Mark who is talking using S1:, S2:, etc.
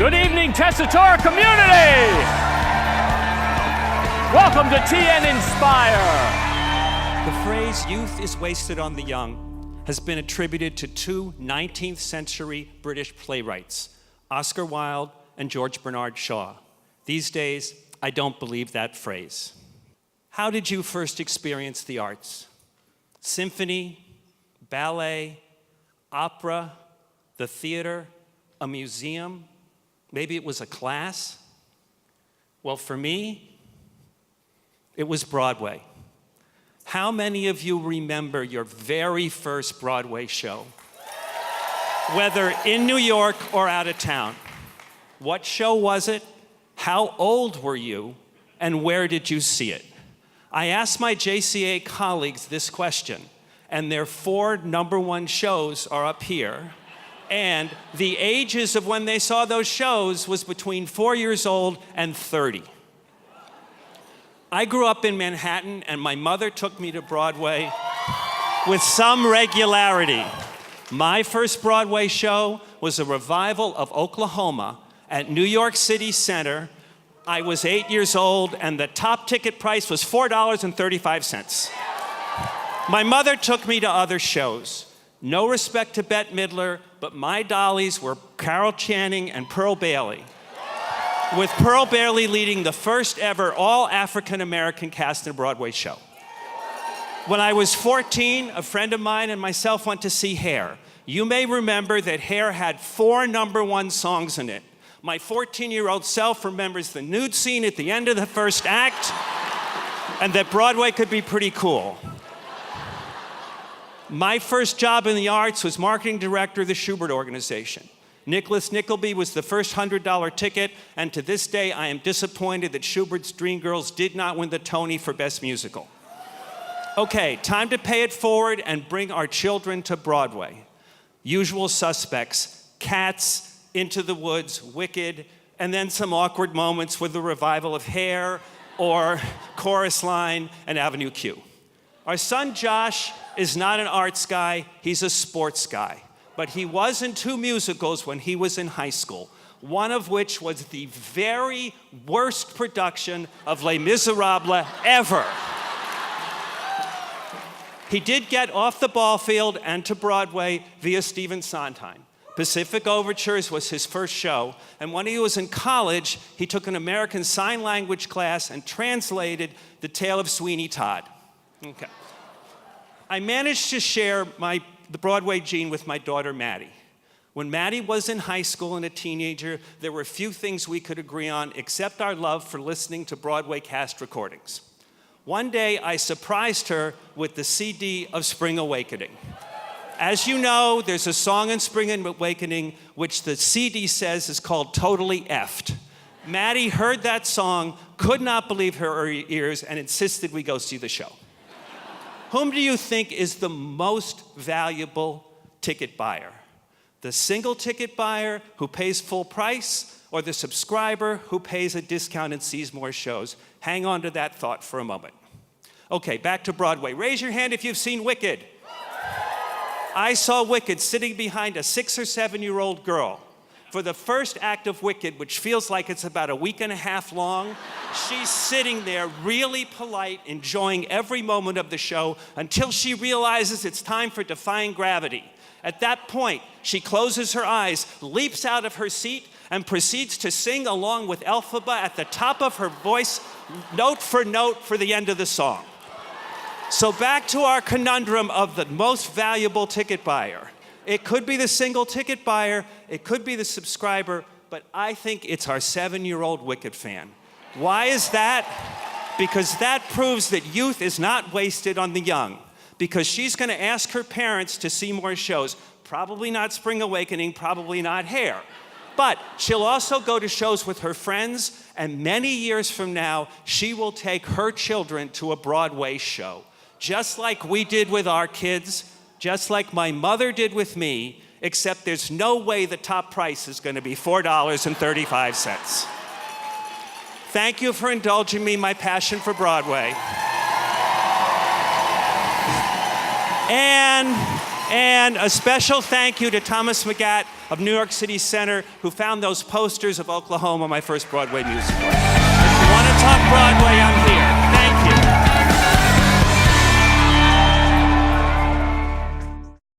S1: Good evening, Tessitura community! Welcome to TN Inspire.
S2: The phrase, youth is wasted on the young, has been attributed to two 19th century British playwrights, Oscar Wilde and George Bernard Shaw. These days, I don't believe that phrase. How did you first experience the arts? Symphony, ballet, opera, the theater, a museum? Maybe it was a class? Well, for me, it was Broadway. How many of you remember your very first Broadway show? Whether in New York or out of town. What show was it? How old were you? And where did you see it? I asked my JCA colleagues this question, and their 4 #1 shows are up here. And the ages of when they saw those shows was between 4 years old and 30. I grew up in Manhattan, and my mother took me to Broadway with some regularity. My first Broadway show was a revival of Oklahoma at New York City Center. I was 8 years old, and the top ticket price was $4.35. My mother took me to other shows. No respect to Bette Midler, but my dollies were Carol Channing and Pearl Bailey, with Pearl Bailey leading the first ever all African-American cast in a Broadway show. When I was 14, a friend of mine and myself went to see Hair. You may remember that Hair had 4 #1 songs in it. My 14-year-old self remembers the nude scene at the end of the first act, and that Broadway could be pretty cool. My first job in the arts was marketing director of the Schubert Organization. Nicholas Nickleby was the first $100 ticket, and to this day, I am disappointed that Schubert's Dreamgirls did not win the Tony for Best Musical. Okay, time to pay it forward and bring our children to Broadway. Usual suspects, Cats, Into the Woods, Wicked, and then some awkward moments with the revival of Hair or Chorus Line and Avenue Q. Our son Josh is not an arts guy, he's a sports guy. But he was in 2 musicals when he was in high school, one of which was the very worst production of Les Miserables ever. He did get off the ball field and to Broadway via Stephen Sondheim. Pacific Overtures was his first show, and when he was in college, he took an American Sign Language class and translated The Tale of Sweeney Todd. Okay. I managed to share the Broadway gene with my daughter, Maddie. When Maddie was in high school and a teenager, there were few things we could agree on except our love for listening to Broadway cast recordings. One day, I surprised her with the CD of Spring Awakening. As you know, there's a song in Spring Awakening which the CD says is called Totally Effed. Maddie heard that song, could not believe her ears, and insisted we go see the show. Whom do you think is the most valuable ticket buyer? The single ticket buyer who pays full price, or the subscriber who pays a discount and sees more shows? Hang on to that thought for a moment. Okay, back to Broadway. Raise your hand if you've seen Wicked. I saw Wicked sitting behind a 6 or 7-year-old girl. For the first act of Wicked, which feels like it's about a week and a half long, she's sitting there really polite, enjoying every moment of the show until she realizes it's time for Defying Gravity. At that point, she closes her eyes, leaps out of her seat, and proceeds to sing along with Elphaba at the top of her voice, note for the end of the song. So back to our conundrum of the most valuable ticket buyer. It could be the single ticket buyer, it could be the subscriber, but I think it's our 7-year-old Wicked fan. Why is that? Because that proves that youth is not wasted on the young. Because she's going to ask her parents to see more shows. Probably not Spring Awakening, probably not Hair. But she'll also go to shows with her friends, and many years from now, she will take her children to a Broadway show. Just like we did with our kids, just like my mother did with me, except there's no way the top price is going to be $4.35. Thank you for indulging me my passion for Broadway. And And a special thank you to Thomas McGatt of New York City Center, who found those posters of Oklahoma, my first Broadway musical. If you want to talk Broadway,